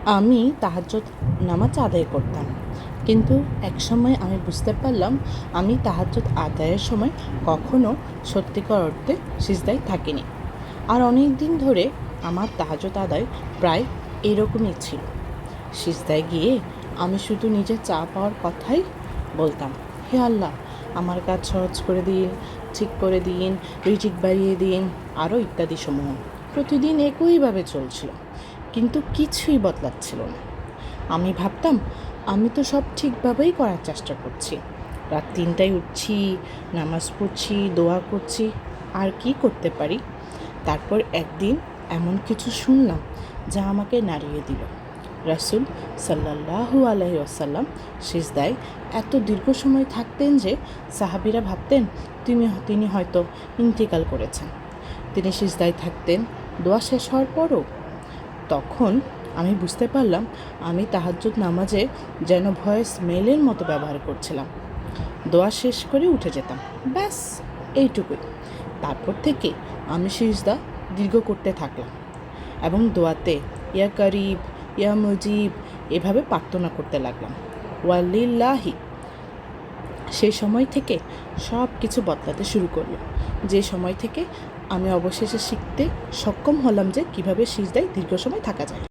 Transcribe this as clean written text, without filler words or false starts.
আমি তাহাজ্জুদ নামাজ আদায় করতাম, কিন্তু একসময় আমি বুঝতে পারলাম আমি তাহাজ্জুদ আদায়ের সময় কখনো সত্যিকার অর্থে সিজদায় থাকিনি। আর অনেক দিন ধরে আমার তাহাজ্জুদ আদায় প্রায় এরকমই ছিল। সিজদায় গিয়ে আমি শুধু নিজের চা পাওয়ার কথাই বলতাম, হে আল্লাহ, আমার কাজ সহজ করে দিন, ঠিক করে দিন, রিজিক বাড়িয়ে দিন, আরও ইত্যাদি সমূহ। প্রতিদিন একইভাবে চলছিল, কিন্তু কিছুই বদলাচ্ছিল না। আমি ভাবতাম আমি তো সব ঠিকভাবেই করার চেষ্টা করছি, রাত 3টায় উঠছি, নামাজ পড়ছি, দোয়া করছি, আর কি করতে পারি? তারপর একদিন এমন কিছু শুনলাম যা আমাকে নাড়িয়ে দিল। রাসূল সাল্লাল্লাহু আলাইহি ওয়াসাল্লাম সিজদায় এত দীর্ঘ সময় থাকতেন যে সাহাবীরা ভাবতেন তিনি হয়তো ইন্তিকাল করেছেন। তিনি সিজদায় থাকতেন দোয়া শেষ হওয়ার পরও। তখন আমি বুঝতে পারলাম আমি তাহাজ্জুদ নামাজে যেন ভয়েস মেলের মতো ব্যবহার করছিলাম। দোয়া শেষ করে উঠে যেতাম, ব্যাস এইটুকুই। তারপর থেকে আমি সিজদা দীর্ঘ করতে থাকলাম এবং দোয়াতে ইয়া করিব, ইয়া মুজিব এভাবে প্রার্থনা করতে লাগলাম। ওয়ালিল্লাহি। সেই সময় থেকে সব কিছু বদলাতে শুরু করলো। যে সময় থেকে আমি অবশেষে শিখতে সক্ষম হলাম যে কীভাবে সিজদায় দীর্ঘ সময় থাকা যায়।